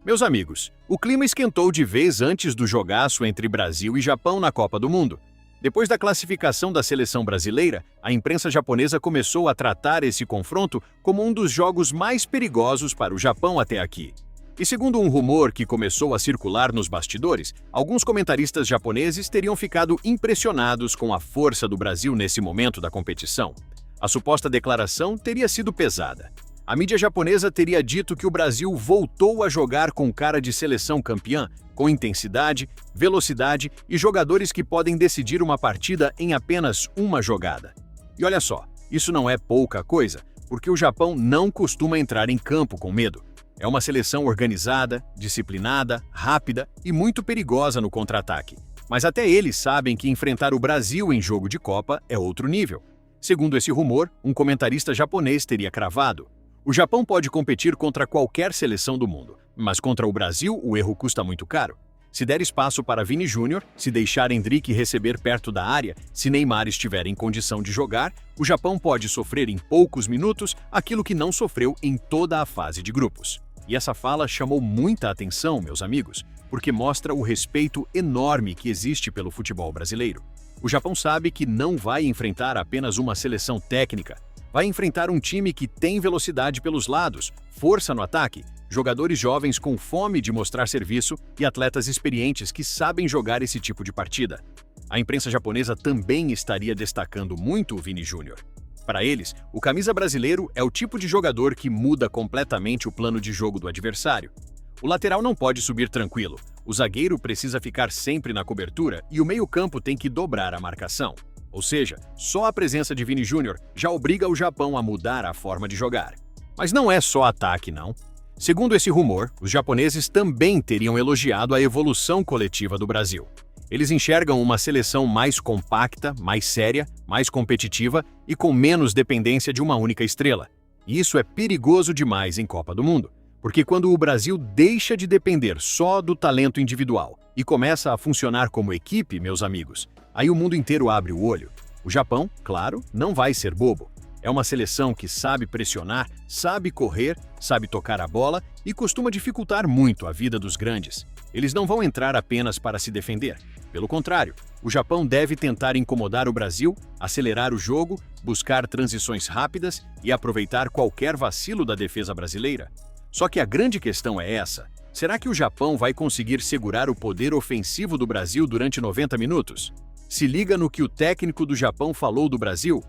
Meus amigos, o clima esquentou de vez antes do jogaço entre Brasil e Japão na Copa do Mundo. Depois da classificação da seleção brasileira, a imprensa japonesa começou a tratar esse confronto como um dos jogos mais perigosos para o Japão até aqui. E segundo um rumor que começou a circular nos bastidores, alguns comentaristas japoneses teriam ficado impressionados com a força do Brasil nesse momento da competição. A suposta declaração teria sido pesada. A mídia japonesa teria dito que o Brasil voltou a jogar com cara de seleção campeã, com intensidade, velocidade e jogadores que podem decidir uma partida em apenas uma jogada. E olha só, isso não é pouca coisa, porque o Japão não costuma entrar em campo com medo. É uma seleção organizada, disciplinada, rápida e muito perigosa no contra-ataque. Mas até eles sabem que enfrentar o Brasil em jogo de Copa é outro nível. Segundo esse rumor, um comentarista japonês teria cravado: o Japão pode competir contra qualquer seleção do mundo, mas contra o Brasil o erro custa muito caro. Se der espaço para Vini Júnior, se deixar Endrick receber perto da área, se Neymar estiver em condição de jogar, o Japão pode sofrer em poucos minutos aquilo que não sofreu em toda a fase de grupos. E essa fala chamou muita atenção, meus amigos, porque mostra o respeito enorme que existe pelo futebol brasileiro. O Japão sabe que não vai enfrentar apenas uma seleção técnica, vai enfrentar um time que tem velocidade pelos lados, força no ataque, jogadores jovens com fome de mostrar serviço e atletas experientes que sabem jogar esse tipo de partida. A imprensa japonesa também estaria destacando muito o Vini Júnior. Para eles, o camisa brasileiro é o tipo de jogador que muda completamente o plano de jogo do adversário. O lateral não pode subir tranquilo, o zagueiro precisa ficar sempre na cobertura e o meio-campo tem que dobrar a marcação. Ou seja, só a presença de Vini Júnior já obriga o Japão a mudar a forma de jogar. Mas não é só ataque, não. Segundo esse rumor, os japoneses também teriam elogiado a evolução coletiva do Brasil. Eles enxergam uma seleção mais compacta, mais séria, mais competitiva e com menos dependência de uma única estrela. E isso é perigoso demais em Copa do Mundo, porque quando o Brasil deixa de depender só do talento individual e começa a funcionar como equipe, meus amigos, aí o mundo inteiro abre o olho. O Japão, claro, não vai ser bobo. É uma seleção que sabe pressionar, sabe correr, sabe tocar a bola e costuma dificultar muito a vida dos grandes. Eles não vão entrar apenas para se defender. Pelo contrário, o Japão deve tentar incomodar o Brasil, acelerar o jogo, buscar transições rápidas e aproveitar qualquer vacilo da defesa brasileira. Só que a grande questão é essa: será que o Japão vai conseguir segurar o poder ofensivo do Brasil durante 90 minutos? Se liga no que o técnico do Japão falou do Brasil.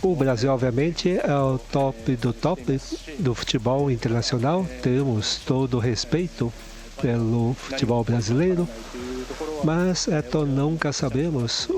O Brasil, obviamente, é o top do futebol internacional. Temos todo o respeito pelo futebol brasileiro, mas nunca sabemos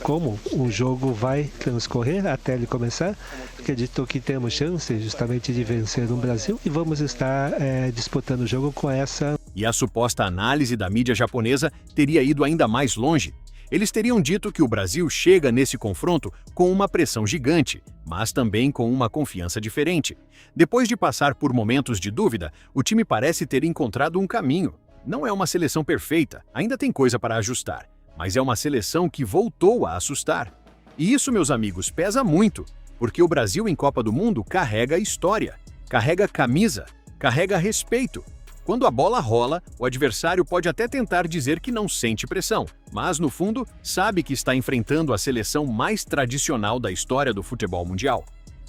como o jogo vai transcorrer até ele começar. Acredito que temos chance justamente de vencer no Brasil e vamos estar disputando o jogo com essa. E a suposta análise da mídia japonesa teria ido ainda mais longe. Eles teriam dito que o Brasil chega nesse confronto com uma pressão gigante, mas também com uma confiança diferente. Depois de passar por momentos de dúvida, o time parece ter encontrado um caminho. Não é uma seleção perfeita, ainda tem coisa para ajustar, mas é uma seleção que voltou a assustar. E isso, meus amigos, pesa muito, porque o Brasil em Copa do Mundo carrega história, carrega camisa, carrega respeito. Quando a bola rola, o adversário pode até tentar dizer que não sente pressão, mas no fundo sabe que está enfrentando a seleção mais tradicional da história do futebol mundial.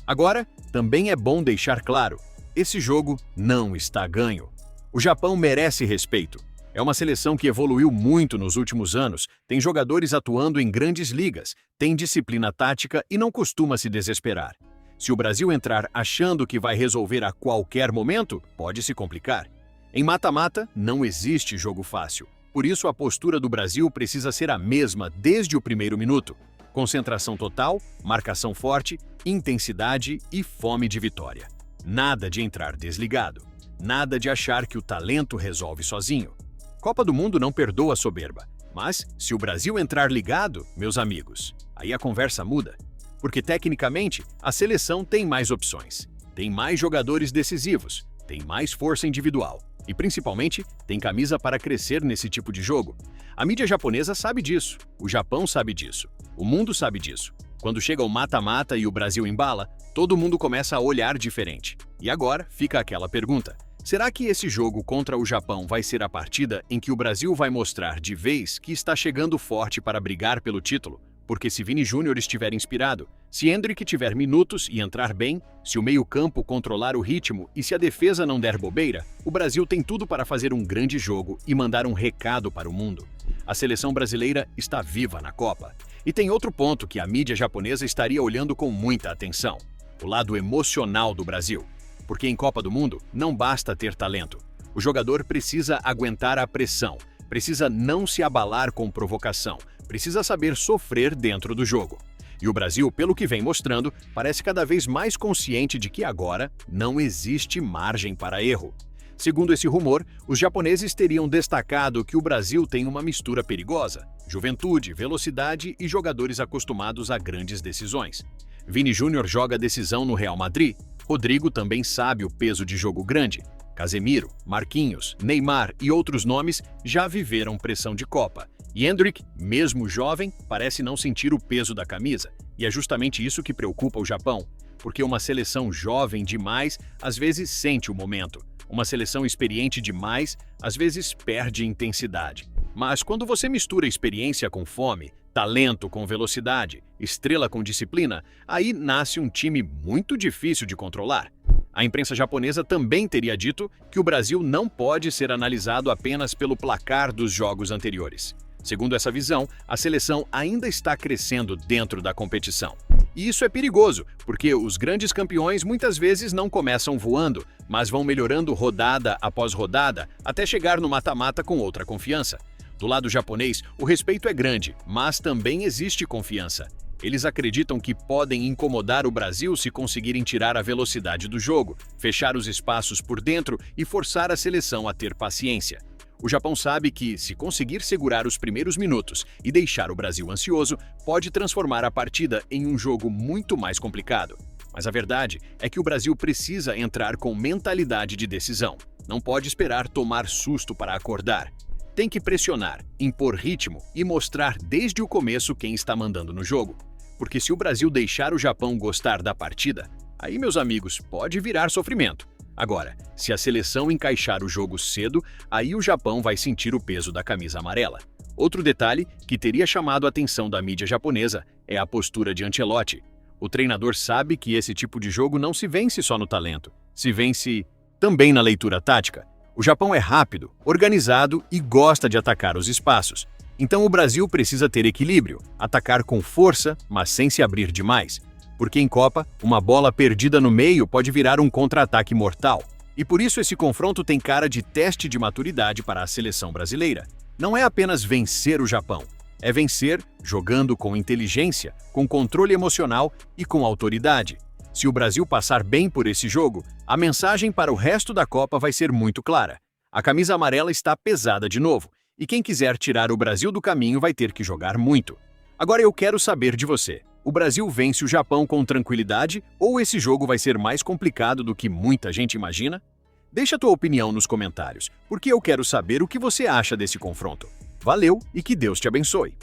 Agora, também é bom deixar claro, esse jogo não está ganho. O Japão merece respeito. É uma seleção que evoluiu muito nos últimos anos, tem jogadores atuando em grandes ligas, tem disciplina tática e não costuma se desesperar. Se o Brasil entrar achando que vai resolver a qualquer momento, pode se complicar. Em mata-mata, não existe jogo fácil. Por isso, a postura do Brasil precisa ser a mesma desde o primeiro minuto. Concentração total, marcação forte, intensidade e fome de vitória. Nada de entrar desligado. Nada de achar que o talento resolve sozinho. Copa do Mundo não perdoa a soberba. Mas, se o Brasil entrar ligado, meus amigos, aí a conversa muda. Porque, tecnicamente, a seleção tem mais opções. Tem mais jogadores decisivos. Tem mais força individual. E, principalmente, tem camisa para crescer nesse tipo de jogo. A mídia japonesa sabe disso, o Japão sabe disso, o mundo sabe disso. Quando chega o mata-mata e o Brasil embala, todo mundo começa a olhar diferente. E agora fica aquela pergunta: Será que esse jogo contra o Japão vai ser a partida em que o Brasil vai mostrar de vez que está chegando forte para brigar pelo título? Porque se Vini Júnior estiver inspirado, se Endrick tiver minutos e entrar bem, se o meio-campo controlar o ritmo e se a defesa não der bobeira, o Brasil tem tudo para fazer um grande jogo e mandar um recado para o mundo. A seleção brasileira está viva na Copa. E tem outro ponto que a mídia japonesa estaria olhando com muita atenção: o lado emocional do Brasil. Porque em Copa do Mundo não basta ter talento. O jogador precisa aguentar a pressão, precisa não se abalar com provocação, precisa saber sofrer dentro do jogo. E o Brasil, pelo que vem mostrando, parece cada vez mais consciente de que agora não existe margem para erro. Segundo esse rumor, os japoneses teriam destacado que o Brasil tem uma mistura perigosa: juventude, velocidade e jogadores acostumados a grandes decisões. Vini Júnior joga decisão no Real Madrid. Rodrigo também sabe o peso de jogo grande. Casemiro, Marquinhos, Neymar e outros nomes já viveram pressão de Copa. E Endrick, mesmo jovem, parece não sentir o peso da camisa. E é justamente isso que preocupa o Japão, porque uma seleção jovem demais às vezes sente o momento. Uma seleção experiente demais às vezes perde intensidade. Mas quando você mistura experiência com fome, talento com velocidade, estrela com disciplina, aí nasce um time muito difícil de controlar. A imprensa japonesa também teria dito que o Brasil não pode ser analisado apenas pelo placar dos jogos anteriores. Segundo essa visão, a seleção ainda está crescendo dentro da competição. E isso é perigoso, porque os grandes campeões muitas vezes não começam voando, mas vão melhorando rodada após rodada até chegar no mata-mata com outra confiança. Do lado japonês, o respeito é grande, mas também existe confiança. Eles acreditam que podem incomodar o Brasil se conseguirem tirar a velocidade do jogo, fechar os espaços por dentro e forçar a seleção a ter paciência. O Japão sabe que, se conseguir segurar os primeiros minutos e deixar o Brasil ansioso, pode transformar a partida em um jogo muito mais complicado. Mas a verdade é que o Brasil precisa entrar com mentalidade de decisão. Não pode esperar tomar susto para acordar. Tem que pressionar, impor ritmo e mostrar desde o começo quem está mandando no jogo. Porque se o Brasil deixar o Japão gostar da partida, aí, meus amigos, pode virar sofrimento. Agora, se a seleção encaixar o jogo cedo, aí o Japão vai sentir o peso da camisa amarela. Outro detalhe que teria chamado a atenção da mídia japonesa é a postura de Ancelotti. O treinador sabe que esse tipo de jogo não se vence só no talento, se vence também na leitura tática. O Japão é rápido, organizado e gosta de atacar os espaços. Então o Brasil precisa ter equilíbrio, atacar com força, mas sem se abrir demais. Porque em Copa, uma bola perdida no meio pode virar um contra-ataque mortal. E por isso esse confronto tem cara de teste de maturidade para a seleção brasileira. Não é apenas vencer o Japão, é vencer jogando com inteligência, com controle emocional e com autoridade. Se o Brasil passar bem por esse jogo, a mensagem para o resto da Copa vai ser muito clara. A camisa amarela está pesada de novo, e quem quiser tirar o Brasil do caminho vai ter que jogar muito. Agora eu quero saber de você. O Brasil vence o Japão com tranquilidade ou esse jogo vai ser mais complicado do que muita gente imagina? Deixa a tua opinião nos comentários, porque eu quero saber o que você acha desse confronto. Valeu e que Deus te abençoe!